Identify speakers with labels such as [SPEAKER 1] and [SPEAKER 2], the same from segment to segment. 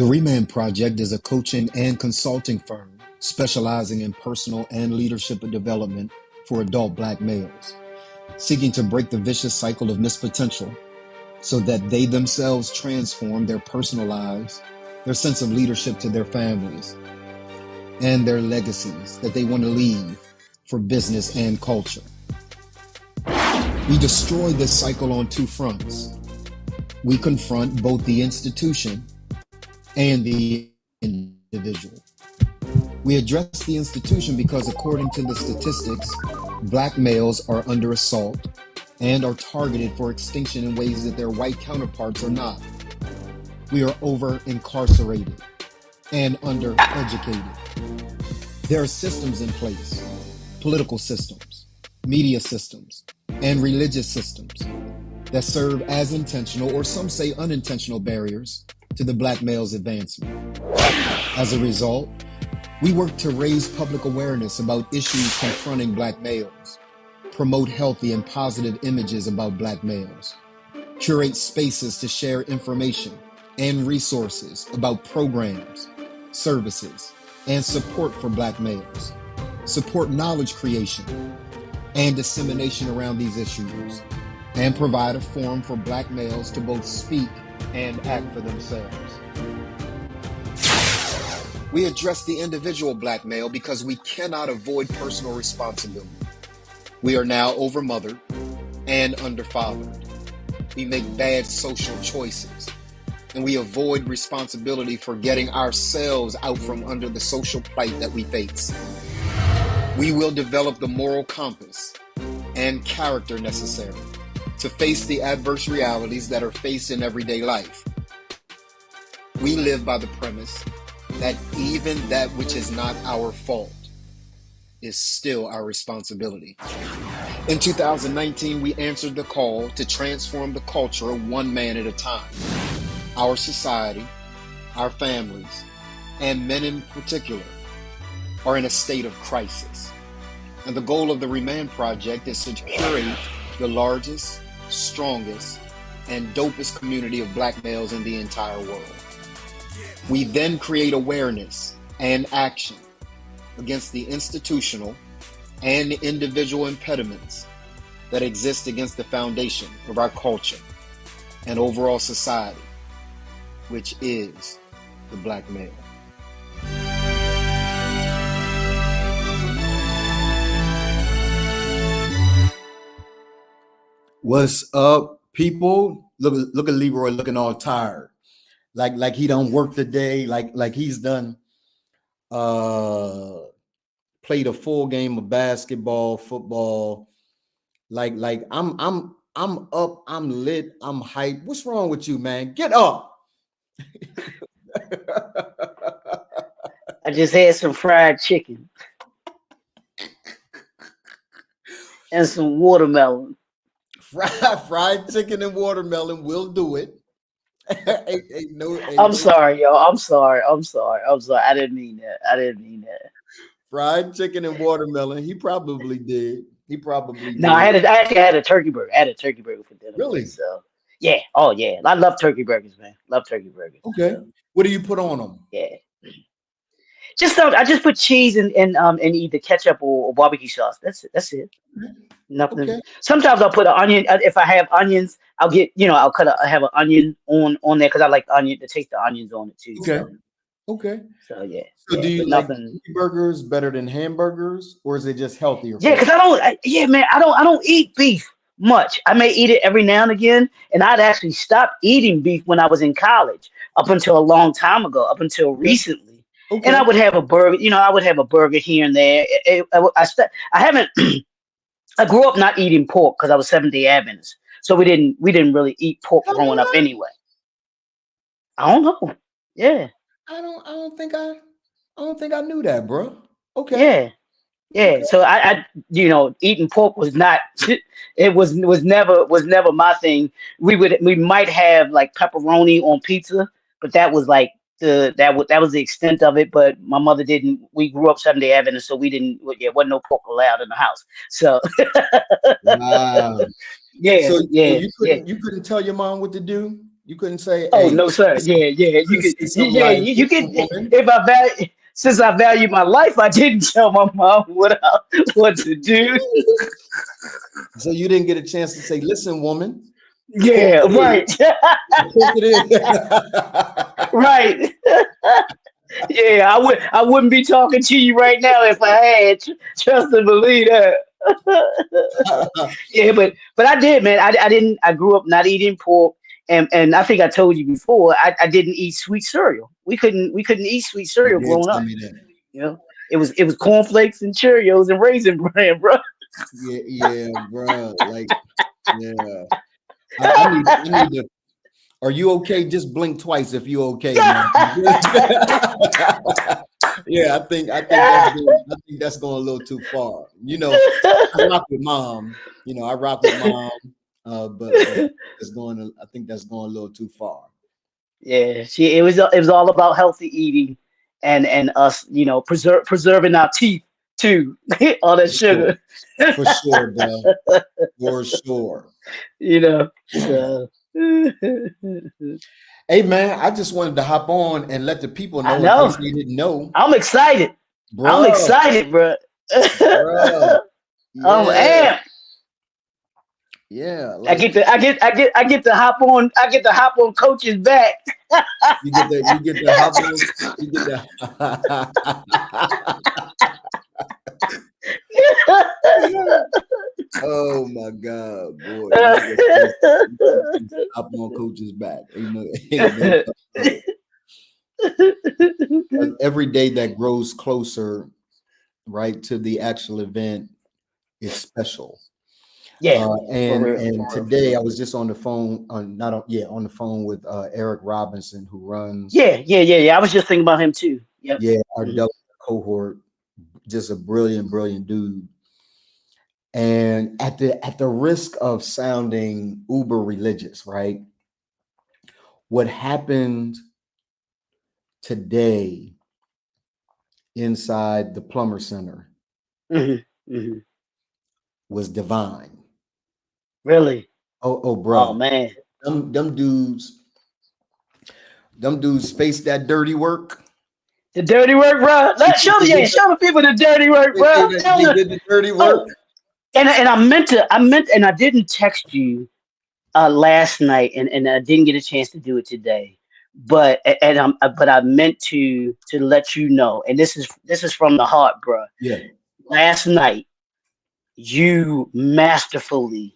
[SPEAKER 1] The Reman Project is a coaching and consulting firm specializing in personal and leadership development for adult Black males, seeking to break the vicious cycle of missed potential so that they themselves transform their personal lives, their sense of leadership to their families, and their legacies that they want to leave for business and culture. We destroy this cycle on two fronts. We confront both the institution and the individual. We address the institution because, according to the statistics, Black males are under assault and are targeted for extinction in ways that their white counterparts are not. We are over-incarcerated and under-educated. There are systems in place, political systems, media systems, and religious systems that serve as intentional, or some say unintentional, barriers to the Black male's advancement. As a result, we work to raise public awareness about issues confronting Black males, promote healthy and positive images about Black males, curate spaces to share information and resources about programs, services, and support for Black males, support knowledge creation and dissemination around these issues, and provide a forum for Black males to both speak and act for themselves. We address the individual Black male because we cannot avoid personal responsibility. We are now overmothered and underfathered. We make bad social choices, and we avoid responsibility for getting ourselves out from under the social plight that we face. We will develop the moral compass and character necessary to face the adverse realities that are faced in everyday life. We live by the premise that even that which is not our fault is still our responsibility. In 2019, we answered the call to transform the culture one man at a time. Our society, our families, and men in particular, are in a state of crisis. And the goal of the Reman Project is to curate the largest, strongest, and dopest community of Black males in the entire world. We then create awareness and action against the institutional and individual impediments that exist against the foundation of our culture and overall society, which is the Black male.
[SPEAKER 2] What's up, people? Look at Leroy looking all tired. Like he done work today, like he's done played a full game of basketball, football. Like I'm up, I'm lit, I'm hyped. What's wrong with you, man? Get up.
[SPEAKER 3] I just had some fried chicken and some watermelon.
[SPEAKER 2] Fried chicken and watermelon will do it.
[SPEAKER 3] I'm sorry, yo. I'm sorry. I didn't mean that.
[SPEAKER 2] Fried chicken and watermelon. He probably did.
[SPEAKER 3] No, I actually had a turkey burger. I had a turkey burger for dinner.
[SPEAKER 2] Really?
[SPEAKER 3] So yeah. Oh yeah. I love turkey burgers, man. Love turkey burgers.
[SPEAKER 2] Okay.
[SPEAKER 3] So,
[SPEAKER 2] what do you put on them?
[SPEAKER 3] Yeah. I just put cheese and either ketchup or barbecue sauce. That's it. Nothing. Okay. Sometimes I'll put an onion. If I have onions, I'll get, I have an onion on there because I like the onion to taste the onions on it too.
[SPEAKER 2] Okay.
[SPEAKER 3] So.
[SPEAKER 2] Okay.
[SPEAKER 3] So yeah.
[SPEAKER 2] So do you like burgers better than hamburgers, or is it just healthier?
[SPEAKER 3] Yeah, because I don't eat beef much. I may eat it every now and again, and I'd actually stopped eating beef when I was in college up until a long time ago, up until recently. Okay. And I would have a burger, I would have a burger here and there. I grew up not eating pork because I was Seventh-day Adventist, so we didn't really eat pork growing up anyway. I don't know. Yeah.
[SPEAKER 2] I don't think I knew that, bro. Okay.
[SPEAKER 3] Yeah. Okay. So I eating pork was not. It was never my thing. We might have like pepperoni on pizza, but that was like that was the extent of it. But my mother didn't. We grew up Seventh-day Adventist, so we didn't. Wasn't no pork allowed in the house. So.
[SPEAKER 2] Wow.
[SPEAKER 3] Yeah.
[SPEAKER 2] So you couldn't tell your mom what to do? You couldn't say,
[SPEAKER 3] Oh
[SPEAKER 2] "Hey,
[SPEAKER 3] no, sir.
[SPEAKER 2] listen,"
[SPEAKER 3] Yeah, yeah.
[SPEAKER 2] you
[SPEAKER 3] You
[SPEAKER 2] couldn't
[SPEAKER 3] could.
[SPEAKER 2] say something
[SPEAKER 3] Yeah,
[SPEAKER 2] like,
[SPEAKER 3] you
[SPEAKER 2] "Listen,
[SPEAKER 3] could.
[SPEAKER 2] woman."
[SPEAKER 3] If I value, since I value my life, I didn't tell my mom what to do.
[SPEAKER 2] So you didn't get a chance to say, "Listen, woman, fork
[SPEAKER 3] Yeah,
[SPEAKER 2] it in,
[SPEAKER 3] right,
[SPEAKER 2] fork it in."
[SPEAKER 3] right. Yeah, I wouldn't be talking to you right now if I had. Trust and believe that. Yeah, but I did, man. I didn't. I grew up not eating pork, and I think I told you before. I didn't eat sweet cereal. We couldn't eat sweet
[SPEAKER 2] You
[SPEAKER 3] cereal
[SPEAKER 2] did
[SPEAKER 3] growing
[SPEAKER 2] tell
[SPEAKER 3] up.
[SPEAKER 2] me that.
[SPEAKER 3] You know, it was cornflakes and Cheerios and Raisin Bran, bro.
[SPEAKER 2] Yeah, yeah, bro. Like, yeah. I need to. Are you okay? Just blink twice if you okay, man. Yeah, I think that's going a little too far. I rock with mom. I rock with mom. But I think that's going a little too far.
[SPEAKER 3] Yeah, it was all about healthy eating and us, preserving our teeth too. All that
[SPEAKER 2] For sure.
[SPEAKER 3] sugar,
[SPEAKER 2] For sure, bro. For sure.
[SPEAKER 3] So
[SPEAKER 2] Hey man, I just wanted to hop on and let the people
[SPEAKER 3] I
[SPEAKER 2] know in
[SPEAKER 3] know.
[SPEAKER 2] case they didn't know.
[SPEAKER 3] I'm excited. I'm
[SPEAKER 2] Bruh,
[SPEAKER 3] excited, bro.
[SPEAKER 2] bruh.
[SPEAKER 3] I'm
[SPEAKER 2] Yeah,
[SPEAKER 3] amped.
[SPEAKER 2] yeah.
[SPEAKER 3] I
[SPEAKER 2] Like
[SPEAKER 3] get to I get I get I get to hop on coach's back.
[SPEAKER 2] you get the hop on, you get the Oh my God, boy. You get hop on coach's back. Ain't no ain't no doubt about it. Every day that grows closer, right, to the actual event is special.
[SPEAKER 3] Yeah, for real,
[SPEAKER 2] And
[SPEAKER 3] for real, for
[SPEAKER 2] today I
[SPEAKER 3] real.
[SPEAKER 2] was just on the phone on not on yeah on the phone with Eric Robinson, who runs
[SPEAKER 3] Yeah. I was just thinking about him too. Yep.
[SPEAKER 2] our
[SPEAKER 3] Mhm.
[SPEAKER 2] double cohort. Just a brilliant, brilliant dude. And at the risk of sounding uber religious, right? What happened today inside the Plumber Center
[SPEAKER 3] Mhm. Mhm.
[SPEAKER 2] was divine.
[SPEAKER 3] Really?
[SPEAKER 2] Oh,
[SPEAKER 3] Oh
[SPEAKER 2] bruh.
[SPEAKER 3] man.
[SPEAKER 2] Them dudes face that dirty work.
[SPEAKER 3] The dirty work, bro.
[SPEAKER 2] They,
[SPEAKER 3] Show
[SPEAKER 2] they
[SPEAKER 3] the
[SPEAKER 2] did
[SPEAKER 3] yeah,
[SPEAKER 2] the,
[SPEAKER 3] show the people the dirty work,
[SPEAKER 2] they,
[SPEAKER 3] bro.
[SPEAKER 2] they,
[SPEAKER 3] Tell
[SPEAKER 2] they
[SPEAKER 3] them.
[SPEAKER 2] did the dirty
[SPEAKER 3] Oh,
[SPEAKER 2] work.
[SPEAKER 3] and I meant, and I didn't text you last night, and I didn't get a chance to do it today. But I meant to let you know, and this is from the heart, bro.
[SPEAKER 2] Yeah.
[SPEAKER 3] Last night, you masterfully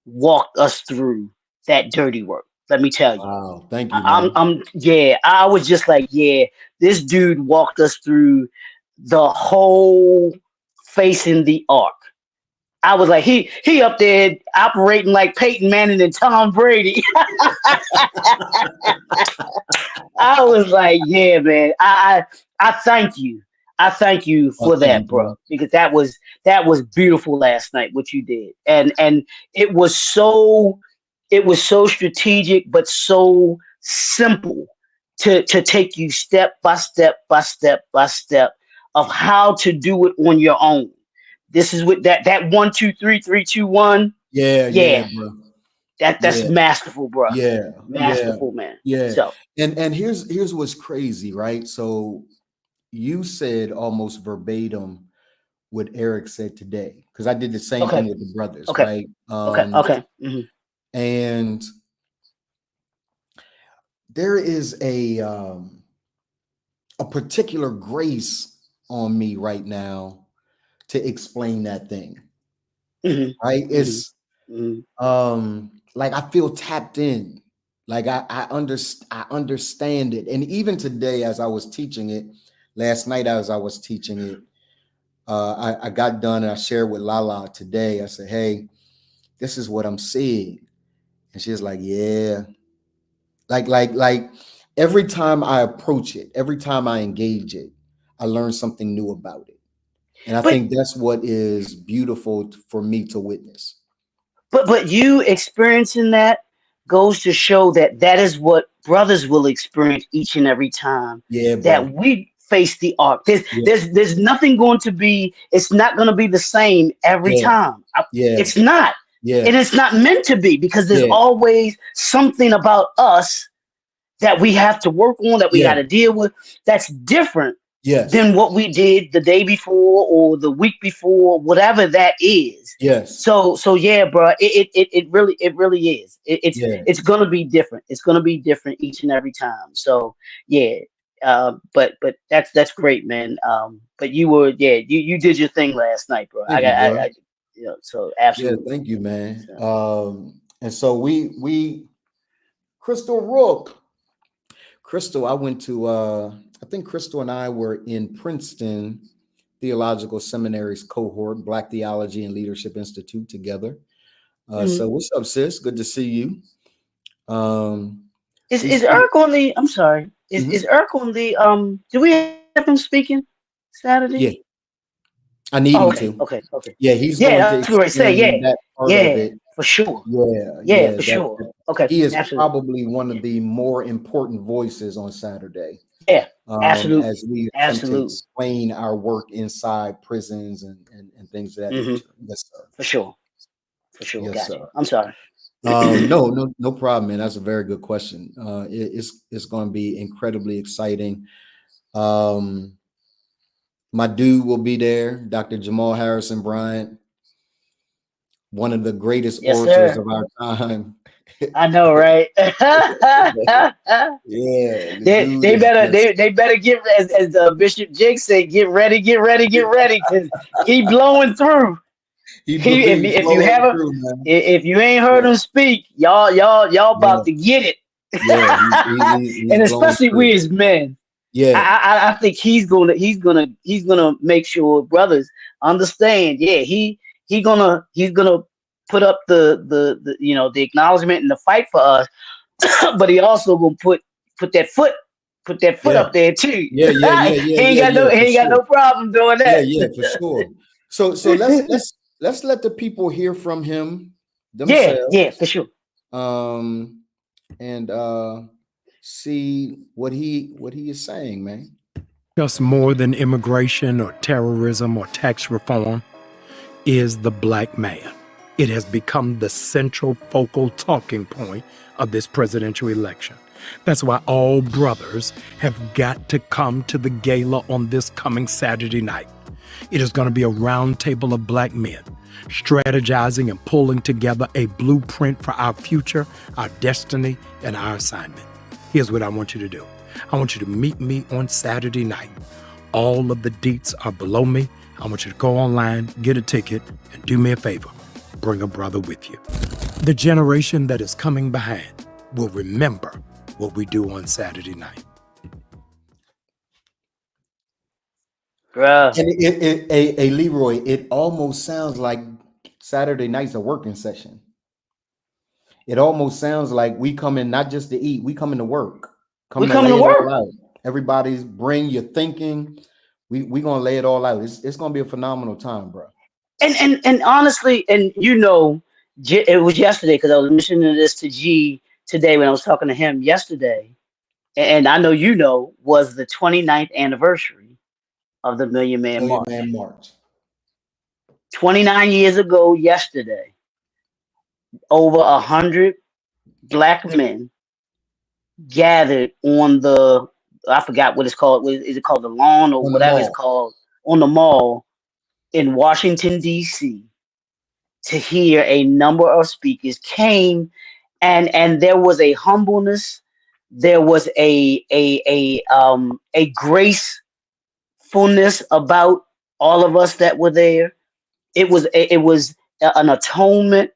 [SPEAKER 3] walked us through that dirty work. Let me tell you.
[SPEAKER 2] Wow. Thank you, man.
[SPEAKER 3] Yeah, I was just like, yeah, this dude walked us through the whole facing the arc. I was like, he up there operating like Peyton Manning and Tom Brady. I was like, yeah, man. I thank you. I thank you
[SPEAKER 2] Oh,
[SPEAKER 3] for
[SPEAKER 2] thank you,
[SPEAKER 3] that,
[SPEAKER 2] bro.
[SPEAKER 3] bro, because that was beautiful last night what you did, and it was so strategic, but so simple to take you step by step by step by step of how to do it on your own. This is what that 1 2 3 3 2 1.
[SPEAKER 2] Yeah, yeah,
[SPEAKER 3] Yeah,
[SPEAKER 2] bro.
[SPEAKER 3] that's
[SPEAKER 2] Yeah,
[SPEAKER 3] masterful, bro.
[SPEAKER 2] yeah, yeah,
[SPEAKER 3] Masterful, man.
[SPEAKER 2] yeah.
[SPEAKER 3] So
[SPEAKER 2] And here's what's crazy, right? So you said almost verbatim what Eric said today, because I did the same thing
[SPEAKER 3] okay,
[SPEAKER 2] with the brothers,
[SPEAKER 3] okay,
[SPEAKER 2] right?
[SPEAKER 3] okay.
[SPEAKER 2] And there is a particular grace on me right now to explain that thing,
[SPEAKER 3] hmm
[SPEAKER 2] right?
[SPEAKER 3] hmm
[SPEAKER 2] It's
[SPEAKER 3] hmm
[SPEAKER 2] like I feel tapped in, like I understand it. And even today as I was teaching it, last night as I was teaching it, I got done and I shared with Lala today. I said, hey, this is what I'm seeing. And she's like, yeah. Like every time I approach it, every time I engage it, I learn something new about it. And I
[SPEAKER 3] But
[SPEAKER 2] think that's what is beautiful for me to witness.
[SPEAKER 3] but you experiencing that goes to show that that is what brothers will experience each and every time
[SPEAKER 2] Yeah,
[SPEAKER 3] that
[SPEAKER 2] bro.
[SPEAKER 3] we face the arc. There's
[SPEAKER 2] Yeah,
[SPEAKER 3] there's there's nothing going to be. It's not going to be the same every
[SPEAKER 2] yeah,
[SPEAKER 3] time.
[SPEAKER 2] yeah,
[SPEAKER 3] It's not.
[SPEAKER 2] Yeah.
[SPEAKER 3] And it's not meant to be because there's
[SPEAKER 2] Yeah.
[SPEAKER 3] always something about us that we have to work on, that we got
[SPEAKER 2] Yeah.
[SPEAKER 3] to deal with, that's different
[SPEAKER 2] Yes.
[SPEAKER 3] than what we did the day before or the week before, whatever that is.
[SPEAKER 2] Yes.
[SPEAKER 3] So yeah, bro, it really is.
[SPEAKER 2] Yeah.
[SPEAKER 3] It's gonna be different. It's gonna be different each and every time. So yeah, but that's great, man. But you did your thing last night, bro.
[SPEAKER 2] Thank you, bro.
[SPEAKER 3] So
[SPEAKER 2] Yeah,
[SPEAKER 3] absolutely.
[SPEAKER 2] thank you, man.
[SPEAKER 3] So,
[SPEAKER 2] And so we Crystal Rook. Crystal, I went to I think Crystal and I were in Princeton Theological Seminary's cohort, Black Theology and Leadership Institute together. So
[SPEAKER 3] mhm.
[SPEAKER 2] what's up, sis? Good to see you. Um, we
[SPEAKER 3] Is
[SPEAKER 2] speak.
[SPEAKER 3] Eric on the? I'm sorry. Is
[SPEAKER 2] Mhm.
[SPEAKER 3] Eric on the? Do we have him speaking Saturday?
[SPEAKER 2] Yeah, I
[SPEAKER 3] Oh,
[SPEAKER 2] need him
[SPEAKER 3] okay,
[SPEAKER 2] to.
[SPEAKER 3] okay, okay.
[SPEAKER 2] Yeah, he's
[SPEAKER 3] Yeah,
[SPEAKER 2] going to
[SPEAKER 3] that's what I say. Yeah,
[SPEAKER 2] explain that part of
[SPEAKER 3] yeah,
[SPEAKER 2] it.
[SPEAKER 3] for sure.
[SPEAKER 2] Yeah,
[SPEAKER 3] Yeah,
[SPEAKER 2] yeah,
[SPEAKER 3] for sure. Okay,
[SPEAKER 2] he is
[SPEAKER 3] absolutely.
[SPEAKER 2] probably one of the more important voices on Saturday,
[SPEAKER 3] Yeah,
[SPEAKER 2] as
[SPEAKER 3] absolutely,
[SPEAKER 2] we attempt to
[SPEAKER 3] absolutely.
[SPEAKER 2] explain our work inside prisons and things of that
[SPEAKER 3] Hmm.
[SPEAKER 2] nature. Yes, sir.
[SPEAKER 3] For sure, for sure.
[SPEAKER 2] Yes,
[SPEAKER 3] Got you.
[SPEAKER 2] sir.
[SPEAKER 3] I'm sorry.
[SPEAKER 2] No problem, man. That's a very good question. It's going to be incredibly exciting. Um, my dude will be there, Dr. Jamal Harrison Bryant, one of the greatest
[SPEAKER 3] Yes,
[SPEAKER 2] orators
[SPEAKER 3] sir.
[SPEAKER 2] of our time.
[SPEAKER 3] I know, right?
[SPEAKER 2] Yeah, the
[SPEAKER 3] they
[SPEAKER 2] dude
[SPEAKER 3] they
[SPEAKER 2] is
[SPEAKER 3] better
[SPEAKER 2] just
[SPEAKER 3] they better get as Bishop Jake said, get ready, get ready, get ready, because he blowing through. He
[SPEAKER 2] he's
[SPEAKER 3] if you
[SPEAKER 2] blowing
[SPEAKER 3] haven't
[SPEAKER 2] through, man.
[SPEAKER 3] if you ain't heard
[SPEAKER 2] Yeah,
[SPEAKER 3] him speak, y'all
[SPEAKER 2] yeah,
[SPEAKER 3] about to get it.
[SPEAKER 2] yeah. He's
[SPEAKER 3] And
[SPEAKER 2] blowing
[SPEAKER 3] especially
[SPEAKER 2] through.
[SPEAKER 3] we as men.
[SPEAKER 2] Yeah,
[SPEAKER 3] I think he's gonna make sure brothers understand. Yeah, he's gonna put up the acknowledgement and the fight for us, but he also gonna put that foot put that foot
[SPEAKER 2] yeah,
[SPEAKER 3] up there too.
[SPEAKER 2] yeah, yeah, yeah,
[SPEAKER 3] he
[SPEAKER 2] yeah,
[SPEAKER 3] ain't
[SPEAKER 2] yeah,
[SPEAKER 3] got no
[SPEAKER 2] yeah,
[SPEAKER 3] he
[SPEAKER 2] for
[SPEAKER 3] ain't got
[SPEAKER 2] sure.
[SPEAKER 3] no problem doing
[SPEAKER 2] Yeah,
[SPEAKER 3] that.
[SPEAKER 2] yeah, for sure. So let's let the people hear from him
[SPEAKER 3] Yeah,
[SPEAKER 2] themselves,
[SPEAKER 3] for sure.
[SPEAKER 2] um, and see what he is saying, man.
[SPEAKER 4] Just more than immigration or terrorism or tax reform is the black man. It has become the central focal talking point of this presidential election. That's why all brothers have got to come to the gala on this coming Saturday night. It is going to be a round table of black men strategizing and pulling together a blueprint for our future, our destiny, and our assignment. Here's what I want you to do. I want you to meet me on Saturday night. All of the deets are below me. I want you to go online, get a ticket, and do me a favor. Bring a brother with you. The generation that is coming behind will remember what we do on Saturday night.
[SPEAKER 3] Bruh.
[SPEAKER 2] And a Leroy, it almost sounds like Saturday night's a working session. It almost sounds like we come in not just to eat, we come in to work,
[SPEAKER 3] We
[SPEAKER 2] come to
[SPEAKER 3] coming to
[SPEAKER 2] lay it all
[SPEAKER 3] work.
[SPEAKER 2] out. Everybody's bring your thinking. We gonna lay it all out. It's gonna be a phenomenal time, bro.
[SPEAKER 3] And honestly, and it was yesterday because I was mentioning this to G today when I was talking to him yesterday, and I know was the 29th anniversary of the Million Man
[SPEAKER 2] Million Man
[SPEAKER 3] March.
[SPEAKER 2] March.
[SPEAKER 3] 29 years ago yesterday, over 100 black men gathered on the, I forgot what it's called. Is it called the lawn or
[SPEAKER 2] On the
[SPEAKER 3] whatever it's
[SPEAKER 2] mall.
[SPEAKER 3] called, on the mall in Washington D.C. to hear a number of speakers came, and there was a humbleness, there was a gracefulness about all of us that were there. It was an atonement,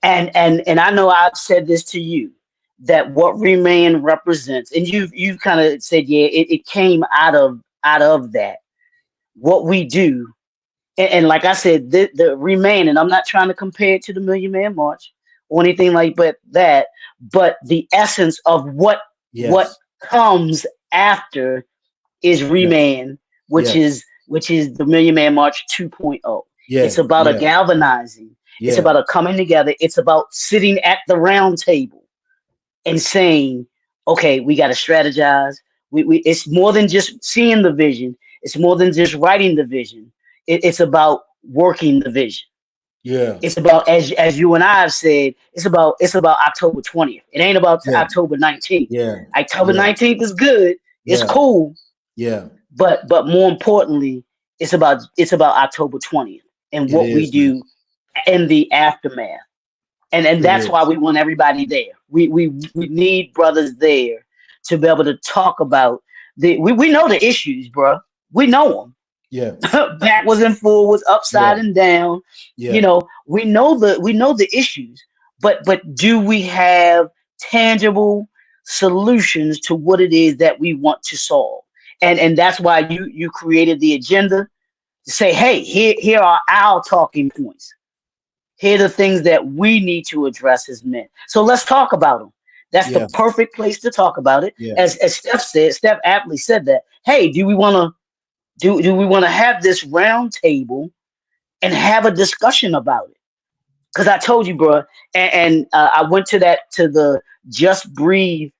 [SPEAKER 3] and I know I've said this to you, that what Remain represents, and you've kind of said, yeah, it came out of that, what we do. And like I said, the Remain, and I'm not trying to compare it to the Million Man March or anything like but that, but the essence of what
[SPEAKER 2] Yes.
[SPEAKER 3] comes after is
[SPEAKER 2] Yes.
[SPEAKER 3] Remain, which
[SPEAKER 2] Yes.
[SPEAKER 3] is which is the Million Man March 2.0.
[SPEAKER 2] Yeah.
[SPEAKER 3] It's about a
[SPEAKER 2] Yeah.
[SPEAKER 3] galvanizing. It's
[SPEAKER 2] Yeah.
[SPEAKER 3] about a coming together. It's about sitting at the round table and saying, okay, we got to strategize. It's more than just seeing the vision. It's more than just writing the vision. It's about working the vision.
[SPEAKER 2] Yeah.
[SPEAKER 3] It's about, as you and I have said, it's about October 20th. It ain't about
[SPEAKER 2] Yeah.
[SPEAKER 3] October 19th.
[SPEAKER 2] Yeah.
[SPEAKER 3] October
[SPEAKER 2] Yeah.
[SPEAKER 3] 19th is good. It's
[SPEAKER 2] Yeah.
[SPEAKER 3] cool,
[SPEAKER 2] Yeah.
[SPEAKER 3] but more importantly, it's about October 20th and
[SPEAKER 2] It
[SPEAKER 3] what we
[SPEAKER 2] is, man.
[SPEAKER 3] do in the aftermath. And
[SPEAKER 2] It
[SPEAKER 3] that's why
[SPEAKER 2] is.
[SPEAKER 3] we want everybody there. We need brothers there to be able to talk about we know the issues, bro. We know them.
[SPEAKER 2] Yeah.
[SPEAKER 3] Backwards and forwards,
[SPEAKER 2] Yeah.
[SPEAKER 3] upside and down.
[SPEAKER 2] Yeah.
[SPEAKER 3] We know the issues, but do we have tangible solutions to what it is that we want to solve? And that's why you created the agenda to say, hey, here are our talking points. Here are the things that we need to address as men. So let's talk about them. That's the
[SPEAKER 2] Yeah.
[SPEAKER 3] perfect place to talk about it.
[SPEAKER 2] Yeah.
[SPEAKER 3] As Steph said, Steph aptly said that. Hey, do we want to have this round table and have a discussion about it? Because I told you, bro, and I went to the Just Breathe,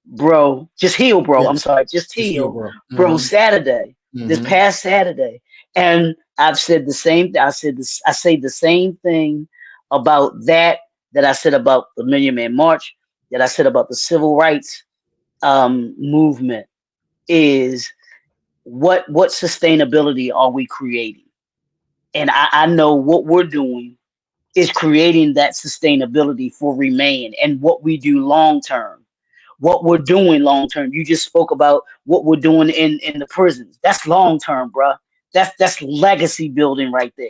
[SPEAKER 3] bro, Just Heal, bro. I'm
[SPEAKER 2] Yes.
[SPEAKER 3] sorry, Just
[SPEAKER 2] Just heal,
[SPEAKER 3] Heal,
[SPEAKER 2] bro.
[SPEAKER 3] bro.
[SPEAKER 2] Mm-hmm.
[SPEAKER 3] Saturday, this
[SPEAKER 2] Mm-hmm.
[SPEAKER 3] past Saturday, and I've said the same. I said this. I say the same thing about that I said about the Million Man March, that I said about the civil rights movement. Is what sustainability are we creating? And I know what we're doing is creating that sustainability for Remain and what we do long term. What we're doing long term. You just spoke about what we're doing in the prisons. That's long term, bruh. That's legacy building right there.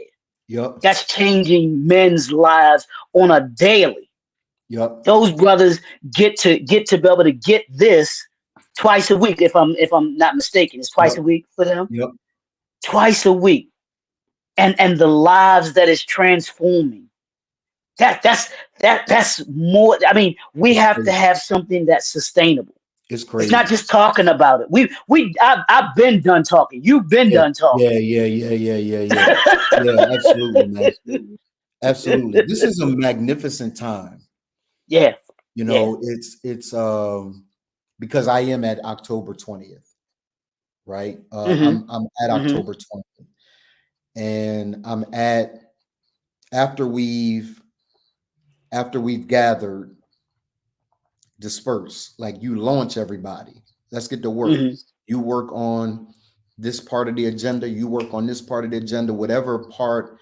[SPEAKER 2] Yup.
[SPEAKER 3] That's changing men's lives on a daily.
[SPEAKER 2] Yup.
[SPEAKER 3] Those brothers get to be able to get this twice a week. If I'm not mistaken, it's twice
[SPEAKER 2] Yup.
[SPEAKER 3] a week for them.
[SPEAKER 2] Yup.
[SPEAKER 3] Twice a week, and the lives that is transforming. That's more. I mean, we
[SPEAKER 2] It's
[SPEAKER 3] have to
[SPEAKER 2] crazy.
[SPEAKER 3] have something that's sustainable.
[SPEAKER 2] It's
[SPEAKER 3] It's not
[SPEAKER 2] crazy.
[SPEAKER 3] just talking about it. I've been done talking. You've been
[SPEAKER 2] Yeah.
[SPEAKER 3] done
[SPEAKER 2] Yeah.
[SPEAKER 3] talking.
[SPEAKER 2] Yeah. Yeah. Yeah. Yeah. Yeah. Yeah. Absolutely, man. Absolutely. This is a magnificent time.
[SPEAKER 3] Yeah,
[SPEAKER 2] You
[SPEAKER 3] yeah.
[SPEAKER 2] know, it's because I am at October 20th, right?
[SPEAKER 3] Mhm,
[SPEAKER 2] I'm at
[SPEAKER 3] mhm,
[SPEAKER 2] October 20th, and I'm at after we've gathered, disperse, like you launch everybody. Let's get to work.
[SPEAKER 3] mhm.
[SPEAKER 2] You work on this part of the agenda, you work on this part of the agenda, whatever part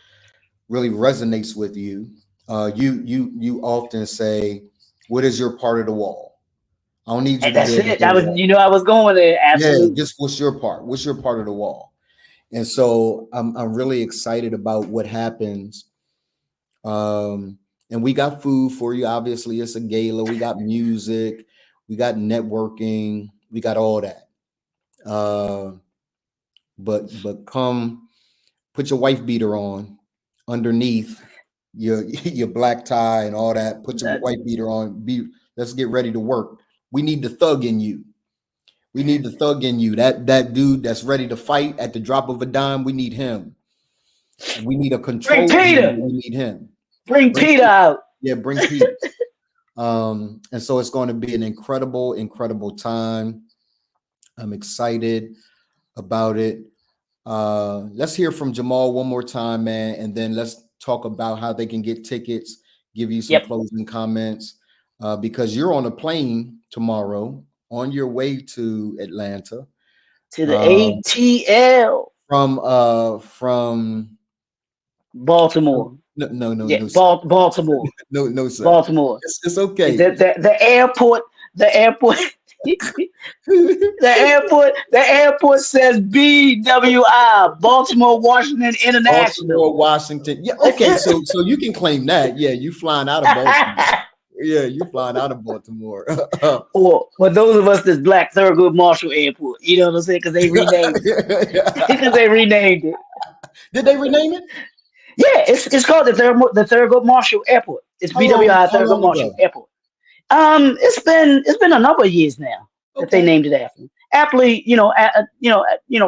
[SPEAKER 2] really resonates with you. You often say, what is your part of the wall? I don't need you
[SPEAKER 3] And
[SPEAKER 2] to
[SPEAKER 3] that's
[SPEAKER 2] build the
[SPEAKER 3] it.
[SPEAKER 2] whole wall.
[SPEAKER 3] I was going there.
[SPEAKER 2] Yeah,
[SPEAKER 3] Absolutely.
[SPEAKER 2] just what's your part? What's your part of the wall? And so I'm really excited about what happens. Um, and we got food for you. Obviously, it's a gala. We got music, we got networking, we got all that. Uh, but come put your wife beater on underneath your your black tie and all that. Put your
[SPEAKER 3] That,
[SPEAKER 2] wife beater on. Let's get ready to work. We need the thug in you. We need the thug in you. That dude that's ready to fight at the drop of a dime. We need him. We need a
[SPEAKER 3] bring
[SPEAKER 2] controlled him,
[SPEAKER 3] Peter.
[SPEAKER 2] but we need him.
[SPEAKER 3] Bring
[SPEAKER 2] Bring
[SPEAKER 3] Peter
[SPEAKER 2] Pete.
[SPEAKER 3] out.
[SPEAKER 2] Yeah, bring Pete. And so it's going to be an incredible, incredible time. I'm excited about it. Let's hear from Jamal one more time, man, and then let's talk about how they can get tickets, give you some
[SPEAKER 3] Yep.
[SPEAKER 2] closing comments, because you're on a plane tomorrow on your way to Atlanta.
[SPEAKER 3] To the
[SPEAKER 2] Um,
[SPEAKER 3] ATL.
[SPEAKER 2] from
[SPEAKER 3] Baltimore.
[SPEAKER 2] no, no, no,
[SPEAKER 3] Yeah,
[SPEAKER 2] no, sir.
[SPEAKER 3] Baltimore.
[SPEAKER 2] No, no, sir.
[SPEAKER 3] Baltimore.
[SPEAKER 2] It's
[SPEAKER 3] The,
[SPEAKER 2] okay.
[SPEAKER 3] the airport, the airport, the airport says BWI, Baltimore Washington International.
[SPEAKER 2] Baltimore, Washington. Yeah, okay. So you can claim that. Yeah, you flying out of Baltimore. Yeah, you flying out of Baltimore.
[SPEAKER 3] Or for those of us that's black, Thurgood Marshall Airport. You know what I'm saying? Because they renamed it. Because they renamed it.
[SPEAKER 2] Did they rename it?
[SPEAKER 3] Yeah, it's called the Thurgood Marshall Airport. It's
[SPEAKER 2] How long?
[SPEAKER 3] BWI
[SPEAKER 2] How
[SPEAKER 3] Thurgood
[SPEAKER 2] long
[SPEAKER 3] Marshall
[SPEAKER 2] ago?
[SPEAKER 3] Airport. It's been a number of years now that they
[SPEAKER 2] Okay.
[SPEAKER 3] named it after him. Aptly,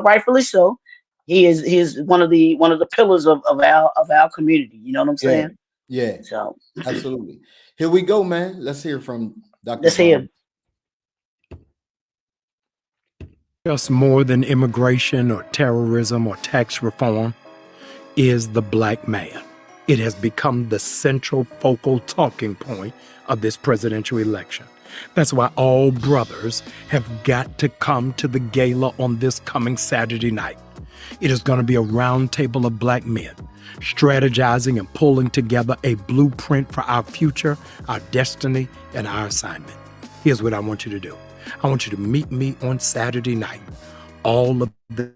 [SPEAKER 3] rightfully so. He is one of the pillars of our community. You know what I'm
[SPEAKER 2] Yeah.
[SPEAKER 3] saying?
[SPEAKER 2] Yeah.
[SPEAKER 3] So
[SPEAKER 2] Absolutely. Here we go, man. Let's hear from Dr.
[SPEAKER 3] let's hear.
[SPEAKER 2] Tom.
[SPEAKER 4] Just more than immigration or terrorism or tax reform is the black man. It has become the central focal talking point of this presidential election. That's why all brothers have got to come to the gala on this coming Saturday night. It is going to be a round table of black men strategizing and pulling together a blueprint for our future, our destiny, and our assignment. Here's what I want you to do. I want you to meet me on Saturday night. All of the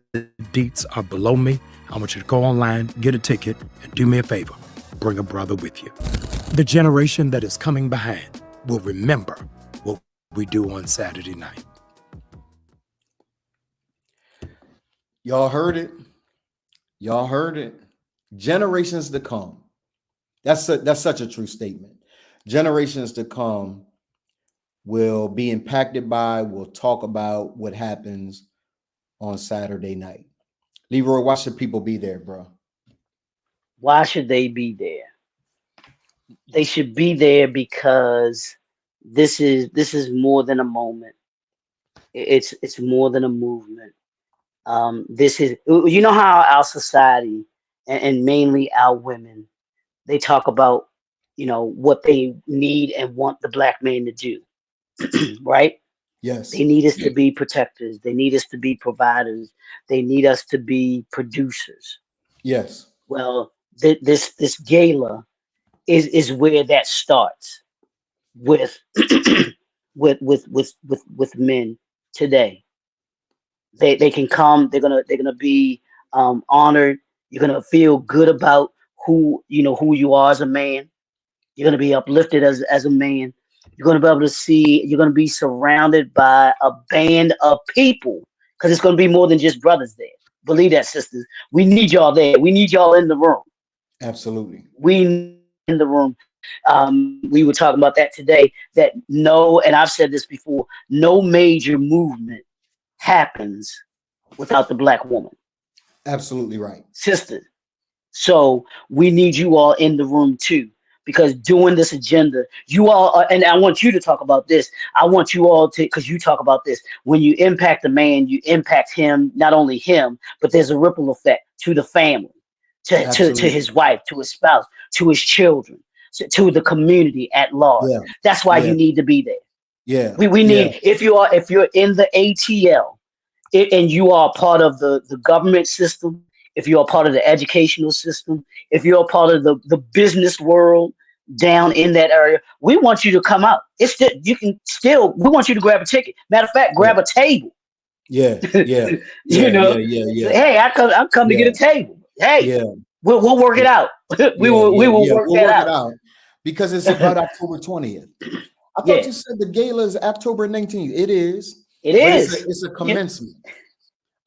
[SPEAKER 4] deets are below me. I want you to go online, get a ticket, and do me a favor. Bring a brother with you. The generation that is coming behind will remember what we do on Saturday night.
[SPEAKER 2] Y'all heard it. Y'all heard it. Generations to come. That's such a true statement. Generations to come will be impacted by, will talk about what happens on Saturday night. Leroy, why should people be there, bro?
[SPEAKER 3] Why should they be there? They should be there because this is more than a moment. It's more than a movement. This is, you know how our society, and mainly our women, they talk about, what they need and want the black man to do. Right? They
[SPEAKER 2] Yes.
[SPEAKER 3] need us to be protectors. They need us to be providers. They need us to be producers.
[SPEAKER 2] Yes.
[SPEAKER 3] Well, this gala is where that starts with with men today. They can come. They're gonna be honored. You're gonna feel good about who you are as a man. You're gonna be uplifted as a man. You're gonna be able to see. You're gonna be surrounded by a band of people because it's gonna be more than just brothers there. Believe that, sisters. We need y'all there. We need y'all in the room.
[SPEAKER 2] Absolutely.
[SPEAKER 3] We need y'all in the room. We were talking about that today. That no, and I've said this before. No major movement happens without the black woman,
[SPEAKER 2] Absolutely right.
[SPEAKER 3] sisters. So we need you all in the room too, because doing this agenda, you all are, and I want you to talk about this. I want you all to, because you talk about this. When you impact a man, you impact him, not only him, but there's a ripple effect to the family, to
[SPEAKER 2] Absolutely.
[SPEAKER 3] his wife, to his spouse, to his children, to the community at large.
[SPEAKER 2] Yeah.
[SPEAKER 3] That's why
[SPEAKER 2] Yeah.
[SPEAKER 3] you need to be there.
[SPEAKER 2] Yeah.
[SPEAKER 3] We
[SPEAKER 2] Yeah.
[SPEAKER 3] need, if you're in the ATL, and you are part of the government system, if you're a part of the educational system, if you're a part of the business world down in that area, we want you to come out. It's still, you can still, we want you to grab a ticket. Matter of fact,
[SPEAKER 2] Yeah.
[SPEAKER 3] grab a table.
[SPEAKER 2] Yeah. Yeah.
[SPEAKER 3] you
[SPEAKER 2] Yeah. Yeah.
[SPEAKER 3] know,
[SPEAKER 2] Yeah.
[SPEAKER 3] say,
[SPEAKER 2] Yeah.
[SPEAKER 3] hey, I come to get
[SPEAKER 2] Yeah.
[SPEAKER 3] a table. Hey,
[SPEAKER 2] Yeah.
[SPEAKER 3] we'll work it out. we
[SPEAKER 2] Yeah.
[SPEAKER 3] will
[SPEAKER 2] Yeah.
[SPEAKER 3] we will
[SPEAKER 2] Yeah.
[SPEAKER 3] work
[SPEAKER 2] We'll
[SPEAKER 3] that
[SPEAKER 2] work it
[SPEAKER 3] out.
[SPEAKER 2] out because it's about October 20th. I thought
[SPEAKER 3] Yeah,
[SPEAKER 2] you said the gala is October 19th. It is,
[SPEAKER 3] it
[SPEAKER 2] but
[SPEAKER 3] is.
[SPEAKER 2] it's a
[SPEAKER 3] Yeah,
[SPEAKER 2] commencement.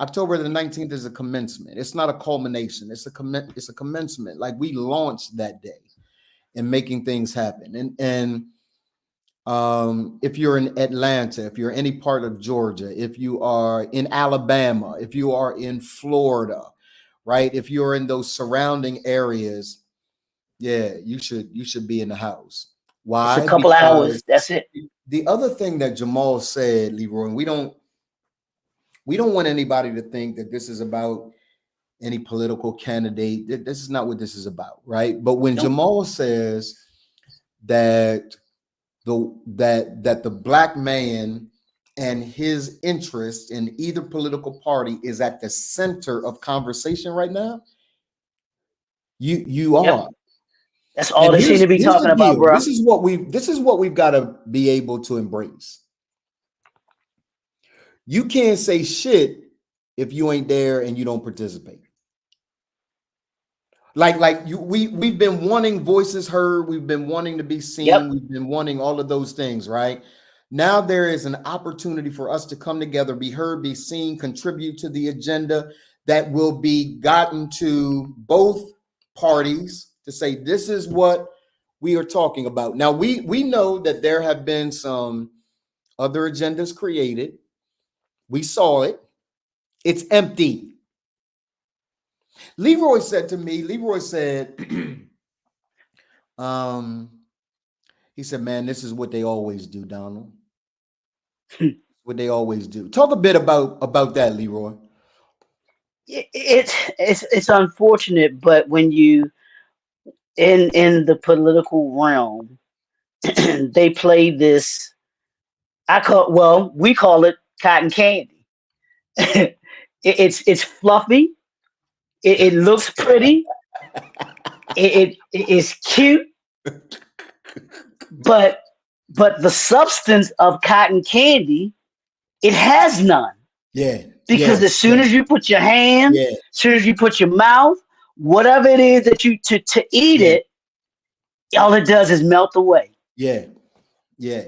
[SPEAKER 2] October the 19th is a commencement. It's not a culmination. It's a commencement. Like we launched that day and making things happen. And if you're in Atlanta, if you're any part of Georgia, if you are in Alabama, if you are in Florida, right? If you're in those surrounding areas, yeah, you should be in the house.
[SPEAKER 3] it's a
[SPEAKER 2] Why?
[SPEAKER 3] couple
[SPEAKER 2] Because
[SPEAKER 3] hours. That's it.
[SPEAKER 2] the other thing that Jamal said, Leroy, and we don't want anybody to think that this is about any political candidate. This is not what this is about, right? But when
[SPEAKER 3] Nope.
[SPEAKER 2] Jamal says that that the black man and his interest in either political party is at the center of conversation right now, you
[SPEAKER 3] Yep.
[SPEAKER 2] are.
[SPEAKER 3] That's all
[SPEAKER 2] And
[SPEAKER 3] they seem to be
[SPEAKER 2] here's
[SPEAKER 3] talking
[SPEAKER 2] the
[SPEAKER 3] about,
[SPEAKER 2] deal.
[SPEAKER 3] bro.
[SPEAKER 2] This is what we've got to be able to embrace. You can't say shit if you ain't there and you don't participate. Like we've been wanting voices heard, we've been wanting to be
[SPEAKER 3] Yep.
[SPEAKER 2] seen, we've been wanting all of those things, right? Now there is an opportunity for us to come together, be heard, be seen, contribute to the agenda that will be gotten to both parties to say this is what we are talking about. Now we know that there have been some other agendas created. We saw it. It's empty. Leroy said, um, he said, man, this is what they always do, Donald. What they always do. Talk a bit about that, Leroy.
[SPEAKER 3] It's unfortunate, but when you in the political realm, they play this. We call it cotton candy. It's fluffy. It looks pretty. It is cute, but the substance of cotton candy, it has none.
[SPEAKER 2] Yeah, yeah,
[SPEAKER 3] Because as soon
[SPEAKER 2] yeah,
[SPEAKER 3] as you put your hand,
[SPEAKER 2] yeah,
[SPEAKER 3] as soon as you put your mouth, whatever it is that you to eat
[SPEAKER 2] yeah,
[SPEAKER 3] it, all it does is melt away.
[SPEAKER 2] yeah, yeah.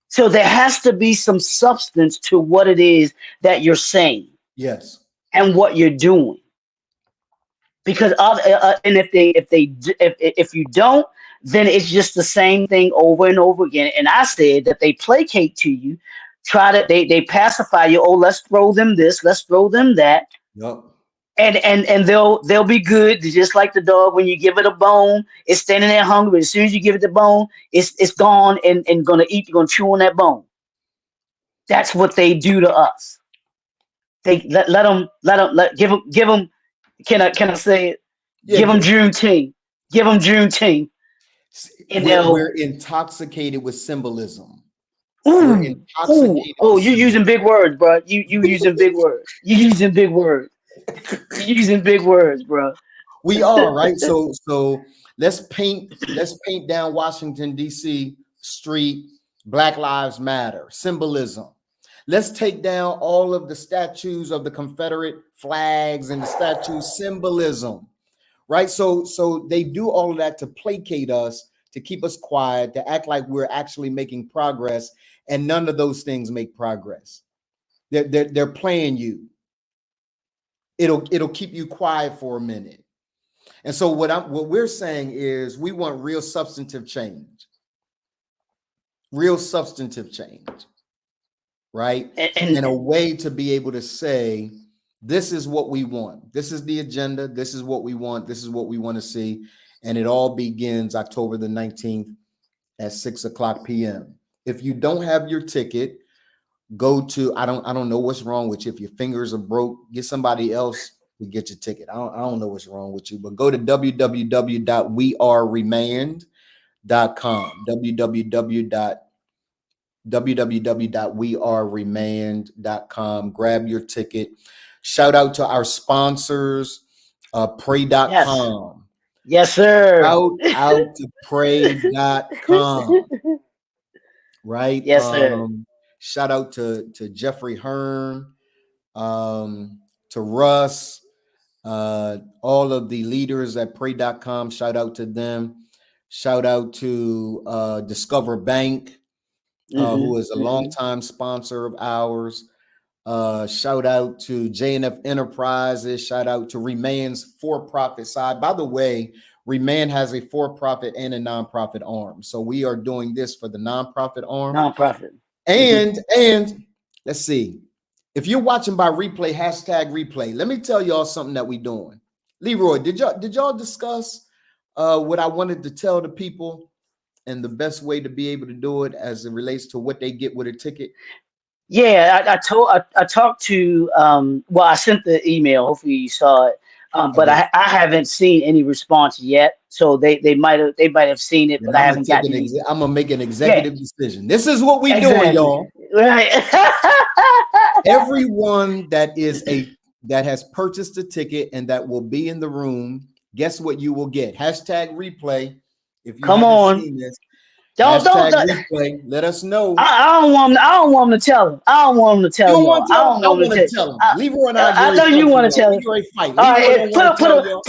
[SPEAKER 3] So there has to be some substance to what it is that you're saying
[SPEAKER 2] Yes.
[SPEAKER 3] and what you're doing. Because and if you don't, then it's just the same thing over and over again. And I said that they placate to you, try to they pacify you. Oh, let's throw them this, let's throw them that,
[SPEAKER 2] Yup.
[SPEAKER 3] and they'll be good. Just like the dog, when you give it a bone, it's standing there hungry. But as soon as you give it the bone, it's gone and gonna eat. You're gonna chew on that bone. That's what they do to us. They let them give them. Can I say it?
[SPEAKER 2] Yeah.
[SPEAKER 3] Give them Juneteenth. Give them Juneteenth, and
[SPEAKER 2] We're
[SPEAKER 3] they'll
[SPEAKER 2] intoxicated with symbolism. We're
[SPEAKER 3] ooh
[SPEAKER 2] intoxicated
[SPEAKER 3] oh,
[SPEAKER 2] with
[SPEAKER 3] you using
[SPEAKER 2] symbolism.
[SPEAKER 3] big words, bro. You using big words. You using big words. You using big words, bro.
[SPEAKER 2] We are, right. So let's paint down Washington D.C. street. Black Lives Matter symbolism. Let's take down all of the statues of the Confederate flags and the statue symbolism, right? So they do all of that to placate us, to keep us quiet, to act like we're actually making progress, and none of those things make progress. They're playing you. It'll keep you quiet for a minute. And so what we're saying is we want real substantive change, right?
[SPEAKER 3] And
[SPEAKER 2] And a way to be able to say, this is what we want. This is the agenda. This is what we want. This is what we want to see. And it all begins October the 19th at 6:00 p.m. If you don't have your ticket, go to, I don't know what's wrong with you. If your fingers are broke, get somebody else to get your ticket. I don't know what's wrong with you, but go to www.weareremand.com. www.weareremand.com. Grab your ticket. Shout out to our sponsors,
[SPEAKER 3] yes,
[SPEAKER 2] pray.com.
[SPEAKER 3] yes, sir.
[SPEAKER 2] Shout out to pray.com, right?
[SPEAKER 3] Yes, sir.
[SPEAKER 2] Shout out to Jeffrey Hearn, to Russ, all of the leaders at pray.com. Shout out to them. Shout out to Discover Bank, who is a
[SPEAKER 3] Hmm.
[SPEAKER 2] longtime sponsor of ours. Shout out to J&F Enterprises. Shout out to Remain's for-profit side. By the way, Remain has a for-profit and a nonprofit arm. So we are doing this for the nonprofit arm.
[SPEAKER 3] Nonprofit. Hmm.
[SPEAKER 2] And let's see. If you're watching by replay, hashtag replay, let me tell y'all something that we doing. Leroy, did y'all discuss what I wanted to tell the people and the best way to be able to do it as it relates to what they get with a ticket?
[SPEAKER 3] Yeah, I talked to well, I sent the email. Hopefully you saw it.
[SPEAKER 2] I
[SPEAKER 3] But
[SPEAKER 2] did.
[SPEAKER 3] I haven't seen any response yet. So they might have seen it,
[SPEAKER 2] Then
[SPEAKER 3] but I haven't gotten any.
[SPEAKER 2] I'm gonna make an
[SPEAKER 3] Yeah,
[SPEAKER 2] executive decision. This is what we doing,
[SPEAKER 3] exactly.
[SPEAKER 2] y'all.
[SPEAKER 3] Right.
[SPEAKER 2] Everyone that has purchased a ticket and that will be in the room, guess what you will get? Hashtag replay. If you
[SPEAKER 3] Come
[SPEAKER 2] haven't
[SPEAKER 3] on.
[SPEAKER 2] seen this,
[SPEAKER 3] Don't
[SPEAKER 2] hashtag replay. Let us know.
[SPEAKER 3] I don't want I don't want him to tell him. I don't want him to
[SPEAKER 2] You
[SPEAKER 3] tell
[SPEAKER 2] don't
[SPEAKER 3] y'all.
[SPEAKER 2] want to
[SPEAKER 3] I
[SPEAKER 2] tell them?
[SPEAKER 3] don't
[SPEAKER 2] I
[SPEAKER 3] want him
[SPEAKER 2] want
[SPEAKER 3] to
[SPEAKER 2] to
[SPEAKER 3] tell.
[SPEAKER 2] tell them.
[SPEAKER 3] I,
[SPEAKER 2] Leroy and I get
[SPEAKER 3] I
[SPEAKER 2] ready
[SPEAKER 3] know
[SPEAKER 2] to
[SPEAKER 3] you
[SPEAKER 2] fight,
[SPEAKER 3] want to
[SPEAKER 2] y'all.
[SPEAKER 3] tell
[SPEAKER 2] We
[SPEAKER 3] him.
[SPEAKER 2] get ready to fight.
[SPEAKER 3] All right,
[SPEAKER 2] Leroy don't want to tell y'all.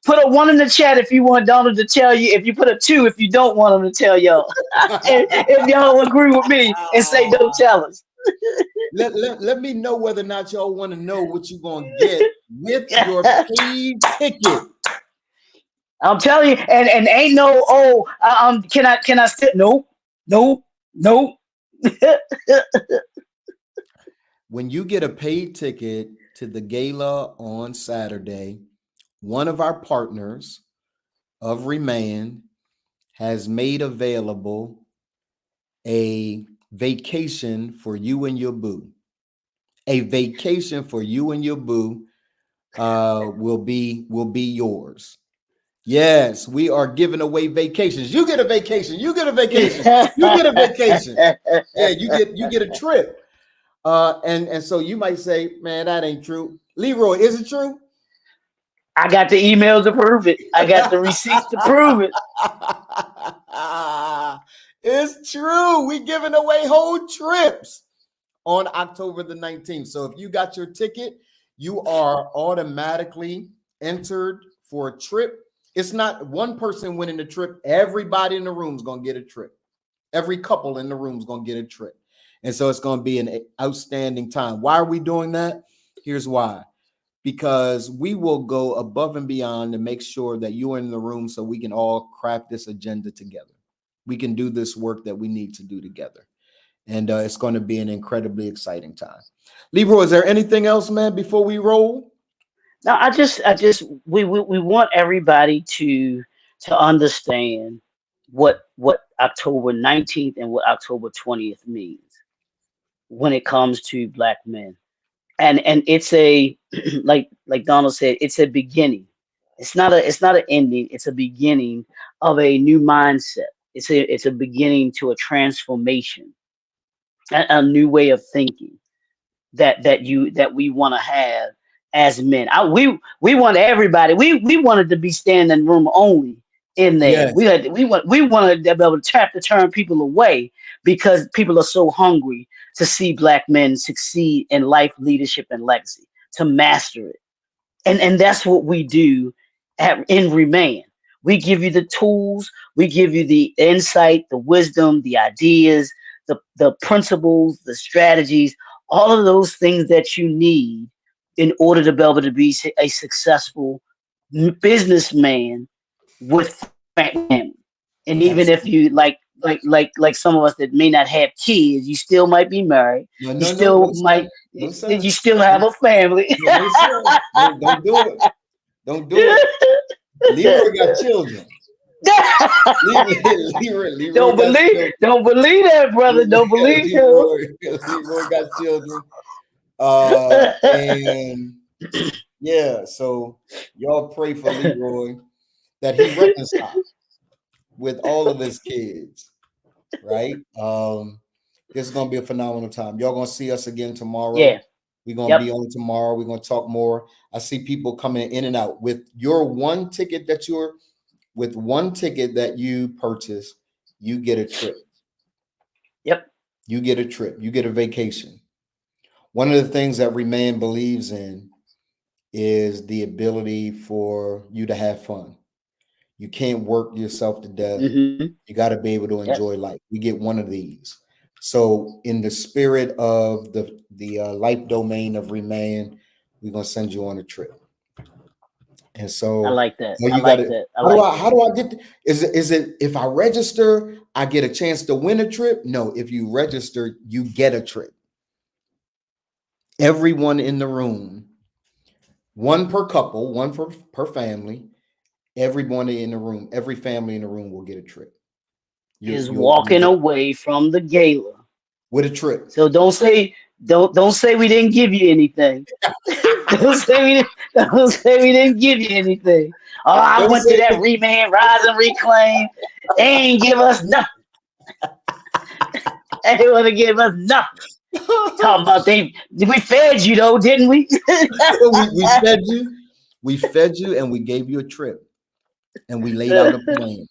[SPEAKER 3] put a one in the chat if you want Donald to tell you. If you put a two, if you don't want him to tell y'all. If y'all agree with me and say don't tell us.
[SPEAKER 2] Let me know whether or not y'all want to know what you're going to get with your paid ticket.
[SPEAKER 3] I'm telling you, and ain't no can I still nope nope.
[SPEAKER 2] When you get a paid ticket to the gala on Saturday, one of our partners of Remain has made available a vacation for you and your boo. A vacation for you and your boo will be yours. Yes, we are giving away vacations. You get a vacation. You get a vacation. You get a vacation. Yeah, you get a trip. And so you might say, man, that ain't true. Leroy, is it true?
[SPEAKER 3] I got the emails to prove it. I got the receipts to prove it.
[SPEAKER 2] It's true. We giving away whole trips on October the 19th. So if you got your ticket, you are automatically entered for a trip. It's not one person winning the trip. Everybody in the room is going to get a trip. Every couple in the room is going to get a trip. And so it's going to be an outstanding time. Why are we doing that? Here's why. Because we will go above and beyond to make sure that you're in the room so we can all craft this agenda together. We can do this work that we need to do together. And it's going to be an incredibly exciting time. Leroy, is there anything else, man, before we roll?
[SPEAKER 3] No, we want everybody to understand what October 19th and what October 20th means when it comes to Black men. And it's a like Donald said, it's a beginning. It's not an ending, it's a beginning of a new mindset. It's a beginning to a transformation, a new way of thinking that we want to have as men. We want everybody. We wanted to be standing room only in there.
[SPEAKER 2] Yes,
[SPEAKER 3] We wanted to be able to turn people away because people are so hungry to see Black men succeed in life, leadership, and legacy, to master it. And that's what we do in Remain. We give you the tools, we give you the insight, the wisdom, the ideas, the principles, the strategies, all of those things that you need in order to be able to be a successful businessman with family. And even if
[SPEAKER 2] absolutely.
[SPEAKER 3] you like some of us that may not have kids, you still might be married.
[SPEAKER 2] No,
[SPEAKER 3] You
[SPEAKER 2] no, no,
[SPEAKER 3] still
[SPEAKER 2] no, sir.
[SPEAKER 3] might
[SPEAKER 2] No, sir.
[SPEAKER 3] you still
[SPEAKER 2] No,
[SPEAKER 3] have a family.
[SPEAKER 2] no, no, sir. Don't do it. Don't do it. Leroy got children. Leroy
[SPEAKER 3] don't
[SPEAKER 2] got
[SPEAKER 3] believe
[SPEAKER 2] children.
[SPEAKER 3] don't believe that, brother. Don't believe him.
[SPEAKER 2] Leroy got children. And yeah, so y'all pray for Leroy that he reconciles with all of his kids, right? This is gonna be a phenomenal time. Y'all gonna see us again tomorrow.
[SPEAKER 3] Yeah.
[SPEAKER 2] We're gonna
[SPEAKER 3] Yep.
[SPEAKER 2] be on tomorrow. We're gonna talk more. I see people coming in and out with your one ticket with one ticket that you purchase, you get a trip.
[SPEAKER 3] Yep.
[SPEAKER 2] You get a trip. You get a vacation. One of the things that Remain believes in is the ability for you to have fun. You can't work yourself to death.
[SPEAKER 3] Hmm.
[SPEAKER 2] You got to be able to
[SPEAKER 3] Yep.
[SPEAKER 2] enjoy life. We get one of these. So, in the spirit of the life domain of Remain, we're gonna send you on a trip. And
[SPEAKER 3] I
[SPEAKER 2] so,
[SPEAKER 3] like that.
[SPEAKER 2] well,
[SPEAKER 3] I
[SPEAKER 2] you got
[SPEAKER 3] like
[SPEAKER 2] to.
[SPEAKER 3] that. I
[SPEAKER 2] How do
[SPEAKER 3] like
[SPEAKER 2] I?
[SPEAKER 3] that.
[SPEAKER 2] How do I get? Is it if I register, I get a chance to win a trip? No, if you register, you get a trip. Everyone in the room, one per couple, one per family. Everyone in the room, every family in the room will get a trip.
[SPEAKER 3] Is
[SPEAKER 2] You'll
[SPEAKER 3] walking
[SPEAKER 2] get
[SPEAKER 3] away from the gala.
[SPEAKER 2] with a trip.
[SPEAKER 3] So don't say we didn't give you anything. don't say we didn't give you anything. Oh, I
[SPEAKER 2] Don't
[SPEAKER 3] went to
[SPEAKER 2] say
[SPEAKER 3] that Reman Rise and Reclaim. They ain't give us nothing. They didn't want to give us nothing. Talking about we fed you though, didn't we?
[SPEAKER 2] we fed you, and we gave you a trip, and we laid out a plan.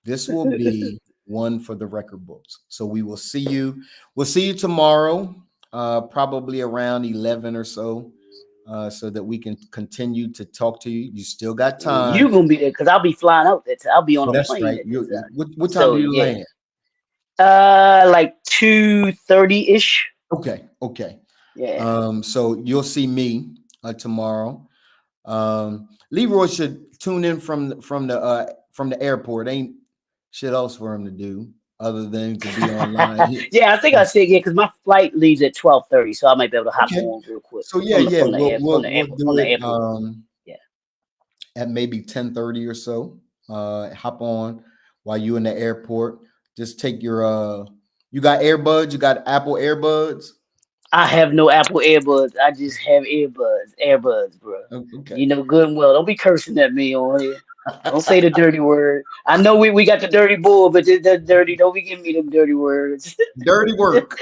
[SPEAKER 2] This will be one for the record books. So we will see you. We'll see you tomorrow, probably around 11 or so that we can continue to talk to you. You still got
[SPEAKER 3] You
[SPEAKER 2] time.
[SPEAKER 3] gonna be there because I'll be flying out that time. I'll be on
[SPEAKER 2] Oh,
[SPEAKER 3] a
[SPEAKER 2] that's
[SPEAKER 3] plane
[SPEAKER 2] right.
[SPEAKER 3] at that time.
[SPEAKER 2] What time
[SPEAKER 3] So
[SPEAKER 2] do you
[SPEAKER 3] yeah.
[SPEAKER 2] land?
[SPEAKER 3] Like 2:30 ish.
[SPEAKER 2] Okay, okay.
[SPEAKER 3] Yeah.
[SPEAKER 2] So you'll see me tomorrow. Leroy should tune in from the airport. Ain't shit else for him to do other than to be online.
[SPEAKER 3] Yeah, I think I said yeah because my flight leaves at 12:30, so I might be able to hop
[SPEAKER 2] Okay.
[SPEAKER 3] on real quick
[SPEAKER 2] So yeah,
[SPEAKER 3] from the
[SPEAKER 2] yeah,
[SPEAKER 3] from the
[SPEAKER 2] we'll
[SPEAKER 3] air from
[SPEAKER 2] we'll
[SPEAKER 3] the
[SPEAKER 2] we'll
[SPEAKER 3] airport
[SPEAKER 2] do
[SPEAKER 3] from the
[SPEAKER 2] it
[SPEAKER 3] airport. Yeah.
[SPEAKER 2] at maybe 10:30 or so. Hop on while you in the airport. Just take your you got earbuds, you got Apple earbuds.
[SPEAKER 3] I have no Apple earbuds. I just have earbuds, bro.
[SPEAKER 2] Okay.
[SPEAKER 3] You know good and well. Don't be cursing at me on here. Don't say the dirty word. I know we got the dirty bull, but the dirty, don't be giving me them dirty words.
[SPEAKER 2] Dirty work.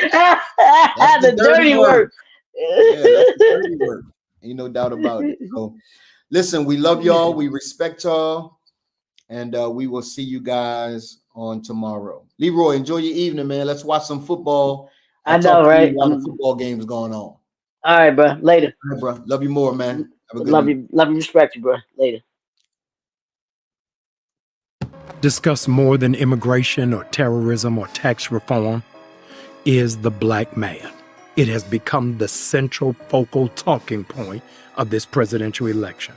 [SPEAKER 2] That's the
[SPEAKER 3] The
[SPEAKER 2] dirty
[SPEAKER 3] dirty
[SPEAKER 2] work.
[SPEAKER 3] work.
[SPEAKER 2] Yeah, that's the dirty work. Ain't no doubt about it. So listen, we love y'all. We respect y'all. And we will see you guys on tomorrow. Leroy, enjoy your evening, man. Let's watch some football.
[SPEAKER 3] I
[SPEAKER 2] I'll talk
[SPEAKER 3] know,
[SPEAKER 2] to you
[SPEAKER 3] right?
[SPEAKER 2] while the football game's going on. All
[SPEAKER 3] All right, bro. Later.
[SPEAKER 2] right, bro. Love you more, man. Have a good
[SPEAKER 3] Love
[SPEAKER 2] evening.
[SPEAKER 3] you. Love you. Respect you, bro. Later.
[SPEAKER 4] Discuss more than immigration or terrorism or tax reform is the black man. It has become the central focal talking point of this presidential election.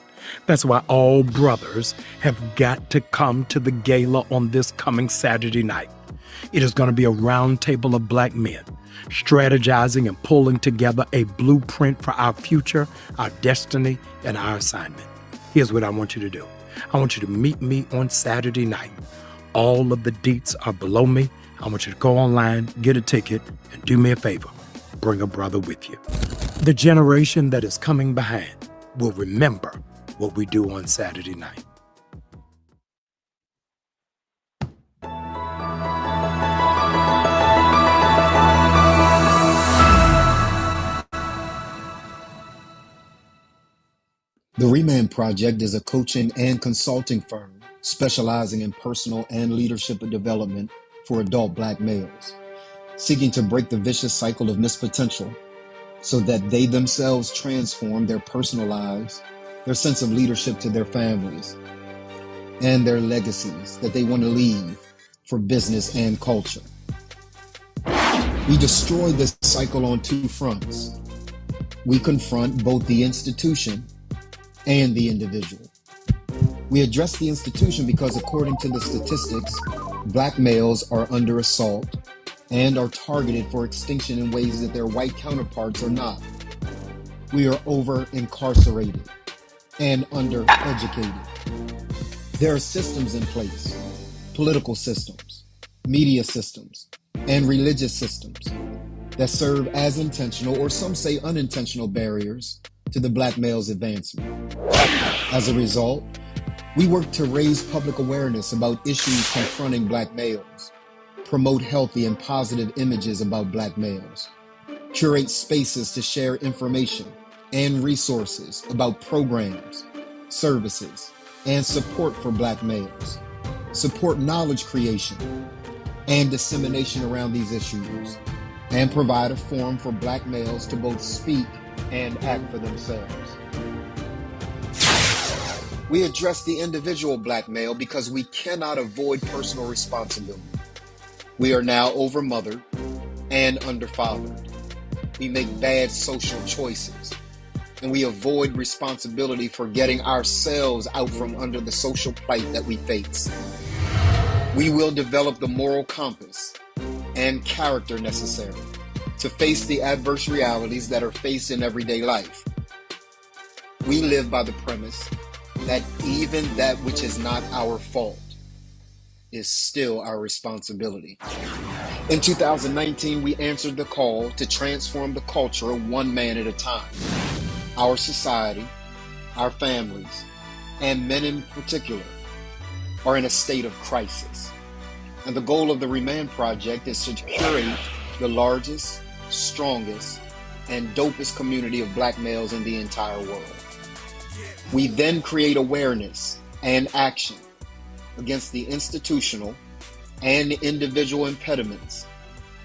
[SPEAKER 4] That's why all brothers have got to come to the gala on this coming Saturday night. It is going to be a round table of black men strategizing and pulling together a blueprint for our future, our destiny, and our assignment. Here's what I want you to do. I want you to meet me on Saturday night. All of the deets are below me. I want you to go online, get a ticket, and do me a favor. Bring a brother with you. The generation that is coming behind will remember what we do on Saturday night.
[SPEAKER 1] The Remand Project is a coaching and consulting firm specializing in personal and leadership development for adult black males, seeking to break the vicious cycle of missed potential so that they themselves transform their personal lives, their sense of leadership to their families, and their legacies that they want to leave for business and culture. We destroy this cycle on two fronts. We confront both the institution and the individual. We address the institution because, according to the statistics, black males are under assault and are targeted for extinction in ways that their white counterparts are not. We are over-incarcerated and under-educated. There are systems in place, political systems, media systems, and religious systems that serve as intentional, or some say unintentional, barriers to the black male's advancement. As a result, we work to raise public awareness about issues confronting black males, promote healthy and positive images about black males, curate spaces to share information and resources about programs, services, and support for black males, support knowledge creation and dissemination around these issues, and provide a forum for black males to both speak and act for themselves. We address the individual black male because we cannot avoid personal responsibility. We are now overmothered and underfathered. We make bad social choices, and we avoid responsibility for getting ourselves out from under the social plight that we face. We will develop the moral compass and character necessary to face the adverse realities that are faced in everyday life. We live by the premise that even that which is not our fault is still our responsibility. In 2019, we answered the call to transform the culture one man at a time. Our society, our families, and men in particular, are in a state of crisis. And the goal of the Remand Project is to curate the largest, strongest, and dopest community of black males in the entire world. We then create awareness and action against the institutional and individual impediments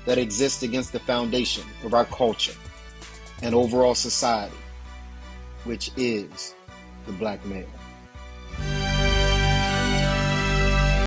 [SPEAKER 1] that exist against the foundation of our culture and overall society, which is the black male.